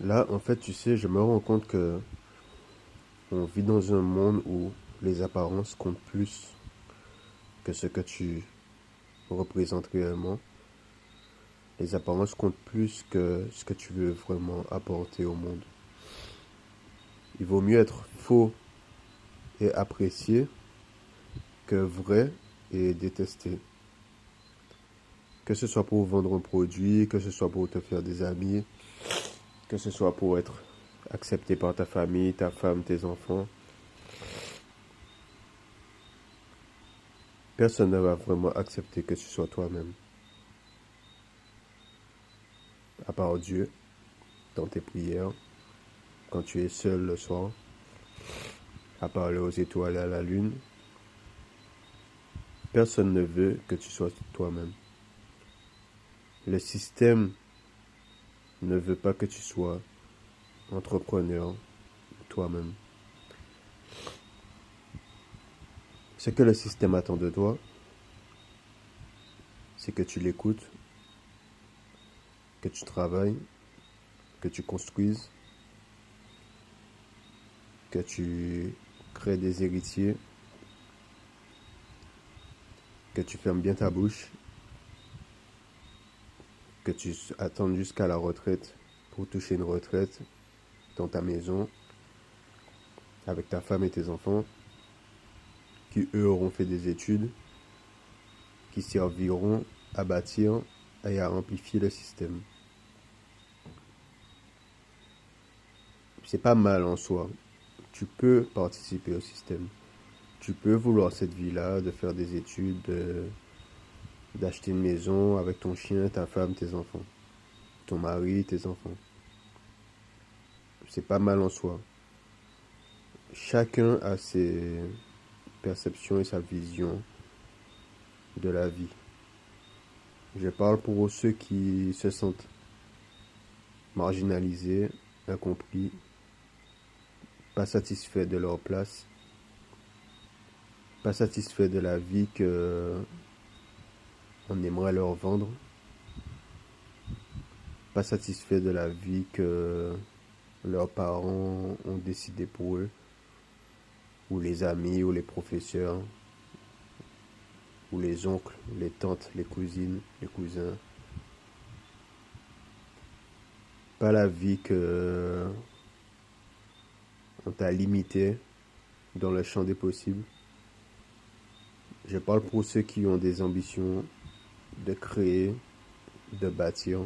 Là, en fait, tu sais, je me rends compte que on vit dans un monde où les apparences comptent plus que ce que tu représentes réellement. Les apparences comptent plus que ce que tu veux vraiment apporter au monde. Il vaut mieux être faux et apprécié que vrai et détesté. Que ce soit pour vendre un produit, que ce soit pour te faire des amis, que ce soit pour être accepté par ta famille, ta femme, tes enfants. Personne ne va vraiment accepter que tu sois toi-même, à part Dieu, dans tes prières, quand tu es seul le soir, à parler aux étoiles et à la lune. Personne ne veut que tu sois toi-même. Le système ne veut pas que tu sois entrepreneur toi-même. Ce que le système attend de toi, c'est que tu l'écoutes, que tu travailles, que tu construises, que tu crées des héritiers, que tu fermes bien ta bouche, que tu attendes jusqu'à la retraite pour toucher une retraite dans ta maison, avec ta femme et tes enfants, qui eux auront fait des études, qui serviront à bâtir et à amplifier le système. C'est pas mal en soi. Tu peux participer au système. Tu peux vouloir cette vie-là, de faire des études, d'acheter une maison avec ton chien, ta femme, tes enfants, ton mari, tes enfants. C'est pas mal en soi. Chacun a ses perceptions et sa vision de la vie. Je parle pour ceux qui se sentent marginalisés, incompris, pas satisfaits de leur place, pas satisfaits de la vie que on aimerait leur vendre, pas satisfaits de la vie que leurs parents ont décidé pour eux, ou les amis, ou les professeurs, ou les oncles, les tantes, les cousines, les cousins. Pas la vie que on t'a limité dans le champ des possibles. Je parle pour ceux qui ont des ambitions de créer, de bâtir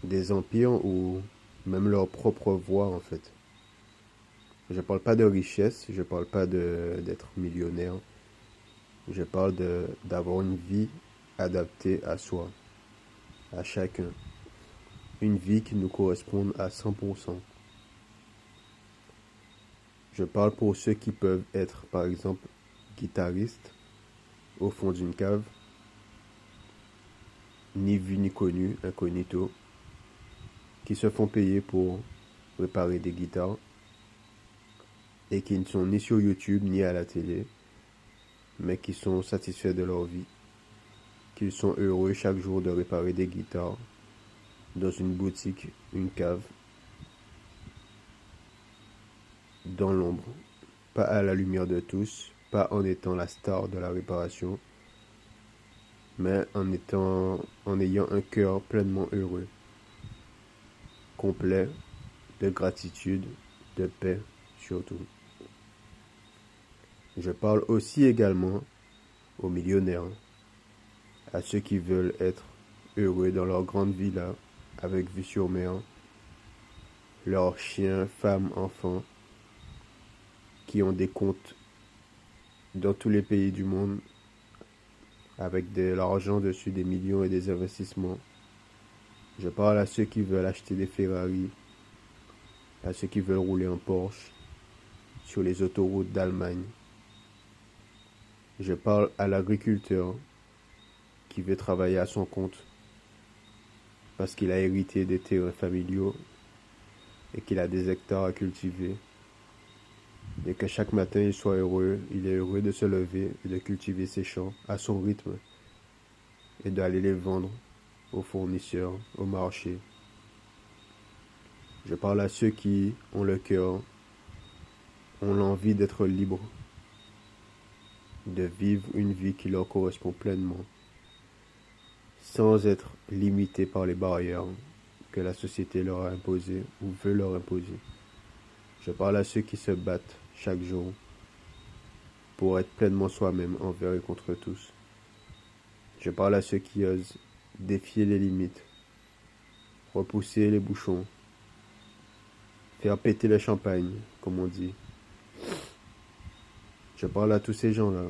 des empires ou même leur propre voie en fait. Je parle pas de richesse, je parle pas d'être millionnaire. Je parle d'avoir une vie adaptée à soi, à chacun. Une vie qui nous corresponde à 100%. Je parle pour ceux qui peuvent être, par exemple, guitaristes au fond d'une cave, ni vu ni connu, incognito, qui se font payer pour réparer des guitares et qui ne sont ni sur YouTube ni à la télé, mais qui sont satisfaits de leur vie, qu'ils sont heureux chaque jour de réparer des guitares dans une boutique, une cave, dans l'ombre, pas à la lumière de tous, pas en étant la star de la réparation, mais en ayant un cœur pleinement heureux, complet de gratitude, de paix surtout. Je parle aussi également aux millionnaires, à ceux qui veulent être heureux dans leur grande villa avec vue sur mer, leurs chiens, femmes, enfants, qui ont des comptes dans tous les pays du monde avec de l'argent dessus, des millions et des investissements. Je parle à ceux qui veulent acheter des Ferrari, à ceux qui veulent rouler en Porsche sur les autoroutes d'Allemagne. Je parle à l'agriculteur qui veut travailler à son compte parce qu'il a hérité des terrains familiaux et qu'il a des hectares à cultiver. Et que chaque matin il soit heureux, il est heureux de se lever et de cultiver ses champs à son rythme et d'aller les vendre aux fournisseurs, au marché. Je parle à ceux qui ont le cœur, ont l'envie d'être libres, de vivre une vie qui leur correspond pleinement, sans être limités par les barrières que la société leur a imposées ou veut leur imposer. Je parle à ceux qui se battent chaque jour pour être pleinement soi-même envers et contre tous. Je parle à ceux qui osent défier les limites, repousser les bouchons, faire péter le champagne, comme on dit. Je parle à tous ces gens-là